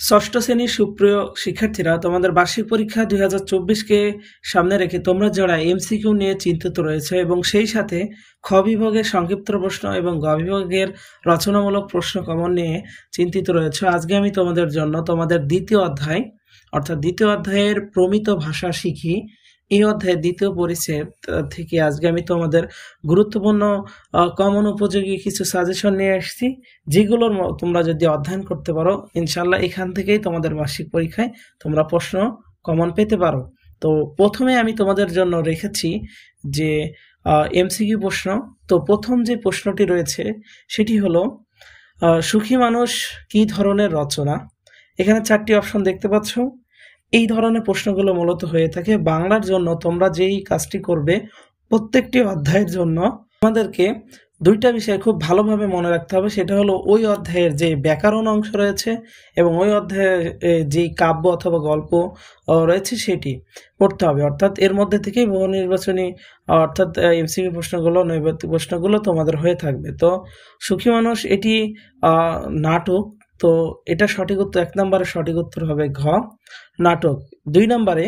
ষষ্ঠ শ্রেণীর সুপ্রিয় শিক্ষার্থীরা, তোমাদের বার্ষিক পরীক্ষা 2024-কে সামনে রেখে তোমরা যারা এমসিকিউ নিয়ে চিন্তিত রয়েছে এবং সেই সাথে খ বিভাগের সংক্ষিপ্ত প্রশ্ন এবং গ বিভাগের রচনামূলক প্রশ্ন কমন নিয়ে চিন্তিত রয়েছে, আজকে আমি তোমাদের জন্য তোমাদের দ্বিতীয় অধ্যায় অর্থাৎ দ্বিতীয় অধ্যায়ের প্রমিত ভাষা শিখি এই অধ্যায়ের দ্বিতীয় পরিচ্ছেদ থেকে আজকে আমি তোমাদের গুরুত্বপূর্ণ কমন উপযোগী কিছু সাজেশন নিয়ে আসছি, যেগুলোর তোমরা যদি অধ্যয়ন করতে পারো ইনশাল্লাহ এখান থেকেই তোমাদের বার্ষিক পরীক্ষায় তোমরা প্রশ্ন কমন পেতে পারো। তো প্রথমে আমি তোমাদের জন্য রেখেছি যে এমসিকিউ প্রশ্ন। তো প্রথম যে প্রশ্নটি রয়েছে সেটি হলো, সুখী মানুষ কি ধরনের রচনা? এখানে 4টি অপশন দেখতে পাচ্ছ। এই ধরনের প্রশ্নগুলো মূলত হয়ে থাকে বাংলার জন্য। তোমরা যেই কাজটি করবে, প্রত্যেকটি অধ্যায়ের জন্য তোমাদেরকে দুইটা বিষয় খুব ভালোভাবে মনে রাখতে হবে। সেটা হলো ওই অধ্যায়ের যে ব্যাকরণ অংশ রয়েছে এবং ওই অধ্যায়ে যেই কাব্য অথবা গল্প রয়েছে সেটি পড়তে হবে। অর্থাৎ এর মধ্যে থেকেই বহু নির্বাচনী অর্থাৎ এমসিকিউ প্রশ্নগুলো, নৈর্ব্যক্তিক প্রশ্নগুলো তোমাদের হয়ে থাকবে। তো সুখী মানুষ এটি নাটক। তো এটা সঠিক উত্তর, 1 নম্বরে সঠিক উত্তর হবে ঘ, নাটক। 2 নম্বরে,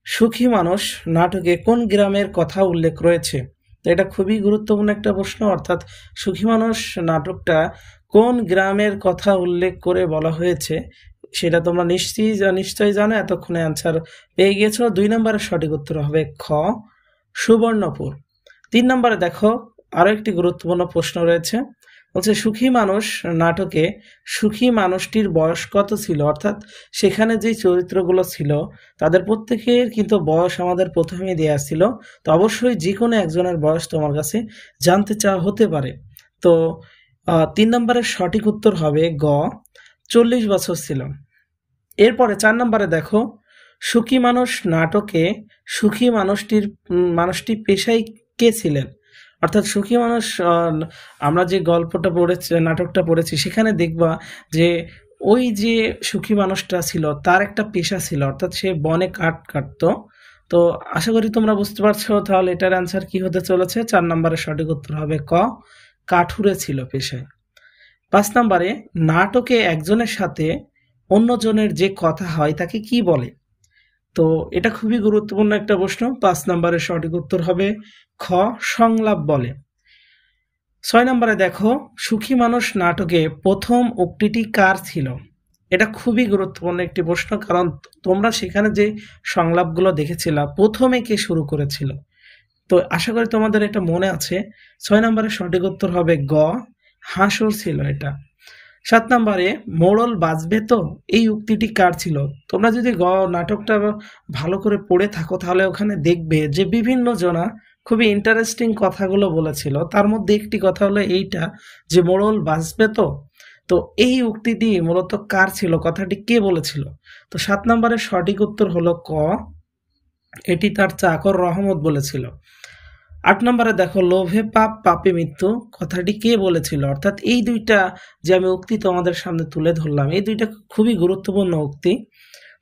সুখী মানুষ নাটকে কোন গ্রামের কথা উল্লেখ রয়েছে? তো এটা খুবই গুরুত্বপূর্ণ একটা প্রশ্ন। অর্থাৎ সুখী মানুষ নাটকটা কোন গ্রামের কথা উল্লেখ করে বলা হয়েছে সেটা তোমরা নিশ্চয়ই জানো, এতক্ষণে অ্যান্সার পেয়ে গেছো। 2 নম্বরের সঠিক উত্তর হবে খ, সুবর্ণপুর। 3 নম্বরে দেখো আরো একটি গুরুত্বপূর্ণ প্রশ্ন রয়েছে, বলছে সুখী মানুষ নাটকে সুখী মানুষটির বয়স কত ছিল? অর্থাৎ সেখানে যে চরিত্রগুলো ছিল তাদের প্রত্যেকের কিন্তু বয়স আমাদের প্রথমেই দেওয়া ছিল। তো অবশ্যই যে কোনো একজনের বয়স তোমার কাছে জানতে চাওয়া হতে পারে। তো 3 নম্বরের সঠিক উত্তর হবে গ, 40 বছর ছিল। এরপরে 4 নম্বরে দেখো, সুখী মানুষ নাটকে সুখী মানুষটি পেশায় কে ছিলেন? অর্থাৎ সুখী মানুষ, আমরা যে গল্পটা পড়েছি, নাটকটা পড়েছি, সেখানে দেখবা যে ওই যে সুখী মানুষটা ছিল তার একটা পেশা ছিল, অর্থাৎ সে বনে কাঠ কাটতো। তো আশা করি তোমরা বুঝতে পারছো। তাহলে এটার অ্যান্সার কি হতে চলেছে? 4 নম্বরের সঠিক উত্তর হবে ক, কাঠুরে ছিল পেশায়। 5 নম্বরে, নাটকে একজনের সাথে অন্যজনের যে কথা হয় তাকে কি বলে? তো এটা খুবই গুরুত্বপূর্ণ একটা প্রশ্ন। 5 নম্বরের সঠিক উত্তর হবে খ, সংলাপ বলে। 6 নম্বরে দেখো, সুখী মানুষ নাটকে প্রথম উক্তিটি কার ছিল? এটা খুবই গুরুত্বপূর্ণ একটি প্রশ্ন, কারণ তোমরা সেখানে যে সংলাপগুলো দেখেছিলা প্রথমে কে শুরু করেছিল। তো আশা করি তোমাদের এটা মনে আছে। 6 নম্বরের সঠিক উত্তর হবে গ, হাসুর ছিল এটা। 7 নম্বরে, মোড়ল বাজবে তো, এই উক্তিটি কার ছিল? তোমরা যদি নাটকটা ভালো করে পড়ে থাকো তাহলে ওখানে দেখবে যে বিভিন্ন জনা খুবই ইন্টারেস্টিং কথাগুলো বলেছিল। তার মধ্যে একটি কথা হলো এইটা যে মোড়ল বাজবে তো। তো এই উক্তিটি মূলত কার ছিল, কথাটি কে বলেছিল? তো 7 নম্বরের সঠিক উত্তর হলো ক, এটি তার চাকর রহমত বলেছিল। 8 নম্বরে দেখো, লোভে পাপ পাপে মৃত্যু, কথাটি কে বলেছিল? অর্থাৎ এই দুইটা যে আমি উক্তি তোমাদের সামনে তুলে ধরলাম, এই দুইটা খুবই গুরুত্বপূর্ণ উক্তি।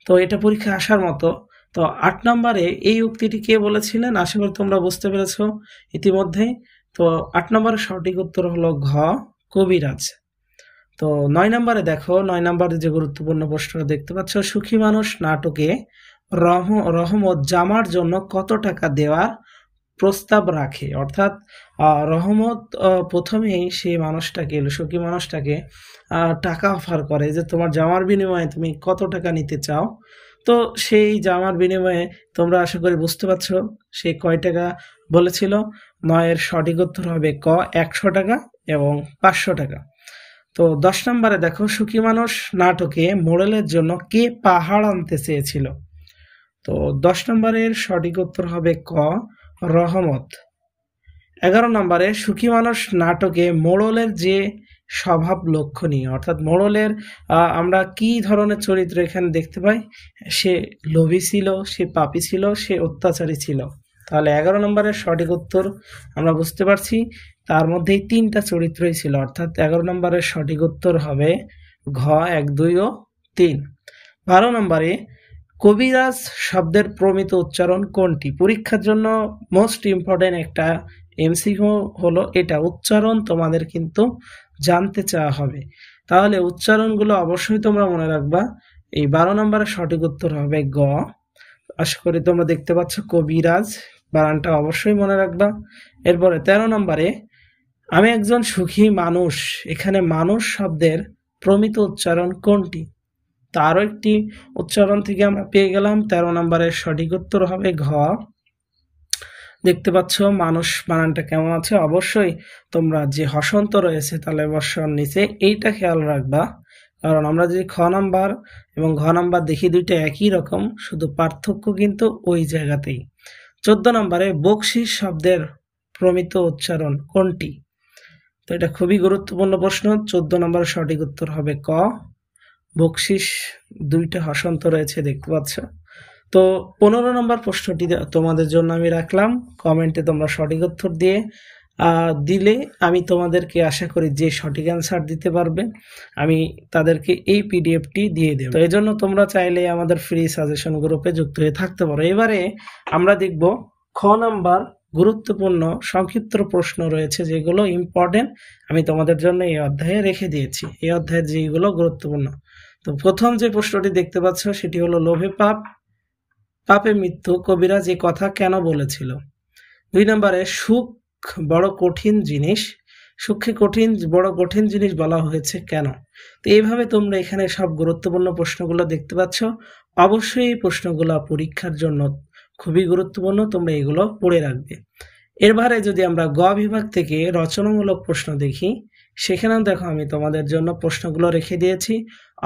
তো এটা পরীক্ষা আসার মতো। তো 8 নম্বরে এই উক্তিটি কে বলেছিলেন? আশা করি তোমরা বুঝতে পেরেছ ইতিমধ্যেই। তো 8 নম্বরের সঠিক উত্তর হলো ঘ, কবিরাজ। তো 9 নম্বরে দেখো, 9 নম্বরে যে গুরুত্বপূর্ণ প্রশ্নটা দেখতে পাচ্ছ, সুখী মানুষ নাটকে রহমত জামার জন্য কত টাকা দেওয়ার প্রস্তাব রাখে? অর্থাৎ রহমত প্রথমেই সেই মানুষটাকে, সুখী মানুষটাকে টাকা অফার করে যে তোমার জামার বিনিময়ে তুমি কত টাকা নিতে চাও। তো সেই জামার বিনিময়ে তোমরা আশা করি বুঝতে পারছো সে কয় টাকা বলেছিল। 9-এর সঠিক উত্তর হবে ক, 100 টাকা এবং 500 টাকা। তো 10 নম্বরে দেখো, সুখী মানুষ নাটকে মোড়লের জন্য কে পাহাড় আনতে চেয়েছিল? তো 10 নম্বরের সঠিক উত্তর হবে ক, রহমত। 11 নম্বরে, সুখী মানুষ নাটকে মোড়লের যে স্বভাব লক্ষণীয়, অর্থাৎ মোড়লের আমরা কি ধরনের চরিত্র এখানে দেখতে পাই? সে লোভী ছিল, সে পাপী ছিল, সে অত্যাচারী ছিল। তাহলে 11 নম্বরের সঠিক উত্তর আমরা বুঝতে পারছি তার মধ্যেই 3টা চরিত্রই ছিল, অর্থাৎ 11 নম্বরের সঠিক উত্তর হবে ঘ, 1, 2 ও 3। 12 নম্বরে, কবিরাজ শব্দের প্রমিত উচ্চারণ কোনটি? পরীক্ষার জন্য মোস্ট ইম্পর্টেন্ট একটা এমসিকিউ হলো এটা, উচ্চারণ তোমাদের কিন্তু জানতে চাওয়া হবে। তাহলে উচ্চারণগুলো অবশ্যই তোমরা মনে রাখবা। এই 12 নম্বরের সঠিক উত্তর হবে গ। আশা করি তোমরা দেখতে পাচ্ছ কবিরাজ, বানানটা অবশ্যই মনে রাখবা। এরপরে 13 নম্বরে আমি একজন সুখী মানুষ, এখানে মানুষ শব্দের প্রমিত উচ্চারণ কোনটি? তারও একটি উচ্চারণ থেকে আমরা পেয়ে গেলাম। 13 নম্বরের সঠিক উত্তর হবে ঘ। দেখতে পাচ্ছ মানুষ বানানটা কেমন আছে। অবশ্যই তোমরা যে হসন্ত রয়েছে তাহলে বর্ষর নিচে এইটা খেয়াল রাখবা, কারণ আমরা যদি খ নাম্বার এবং ঘ নাম্বার দেখি দুইটা একই রকম, শুধু পার্থক্য কিন্তু ওই জায়গাতেই। 14 নম্বরে বকশিস শব্দের প্রমিত উচ্চারণ কোনটি? তো এটা খুবই গুরুত্বপূর্ণ প্রশ্ন। 14 নম্বরের সঠিক উত্তর হবে ক। বকশিস দুইটা হসন্ত রয়েছে দেখতে পাচ্ছ। তো 15 নম্বর প্রশ্নটি তোমাদের জন্য আমি রাখলাম, কমেন্টে তোমরা সঠিক উত্তর দিলে আমি তোমাদেরকে আশা করি যে সঠিক অ্যান্সার দিতে পারবে আমি তাদেরকে এই পিডিএফটি দিয়ে দেব। তো এই জন্য তোমরা চাইলে আমাদের ফ্রি সাজেশন গ্রুপে যুক্ত হয়ে থাকতে পারো। এবারে আমরা দেখব খ নাম্বার গুরুত্বপূর্ণ সংক্ষিপ্ত প্রশ্ন রয়েছে যেগুলো ইম্পর্টেন্ট, আমি তোমাদের জন্য এই অধ্যায়ে রেখে দিয়েছি। এই অধ্যায়ের যেগুলো গুরুত্বপূর্ণ। তো প্রথম যে প্রশ্নটি দেখতে পাচ্ছ সেটি হলো লোভে পাপ, পাপে মৃত্যু, কবিরাজ এই কথা কেন বলেছিল? 2 নম্বরে সুখ বড় কঠিন জিনিস, সুখকে বড় কঠিন জিনিস বলা হয়েছে কেন? তো এইভাবে তোমরা এখানে সব গুরুত্বপূর্ণ প্রশ্নগুলো দেখতে পাচ্ছ। অবশ্যই এই প্রশ্নগুলো পরীক্ষার জন্য খুবই গুরুত্বপূর্ণ, তোমরা এগুলো পড়ে রাখবে। এরবারে যদি আমরা গ বিভাগ থেকে রচনামূলক প্রশ্ন দেখি, সেখানেও দেখো আমি তোমাদের জন্য প্রশ্নগুলো রেখে দিয়েছি।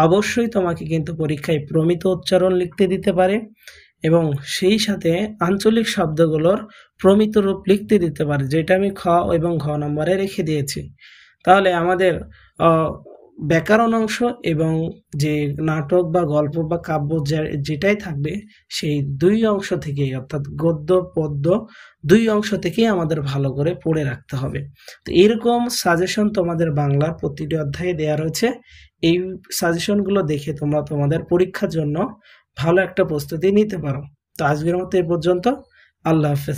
অবশ্যই তোমাকে কিন্তু পরীক্ষায় প্রমিত উচ্চারণ লিখতে দিতে পারে এবং সেই সাথে আঞ্চলিক শব্দগুলোর প্রমিত রূপ লিখতে দিতে পারে, যেটা আমি খ এবং ঘ নম্বরে রেখে দিয়েছি। তাহলে আমাদের ব্যাকরণ অংশ এবং যে নাটক বা গল্প বা কাব্য যেটাই থাকবে সেই দুই অংশ থেকেই, অর্থাৎ গদ্য পদ্য দুই অংশ থেকেই আমাদের ভালো করে পড়ে রাখতে হবে। তো এরকম সাজেশন তোমাদের বাংলার প্রতিটি অধ্যায়ে দেওয়া রয়েছে। এই সাজেশনগুলো দেখে তোমরা তোমাদের পরীক্ষার জন্য ভালো একটা প্রস্তুতি নিতে পারো। তো আজকের মতো এ পর্যন্ত। আল্লাহ হাফেজ।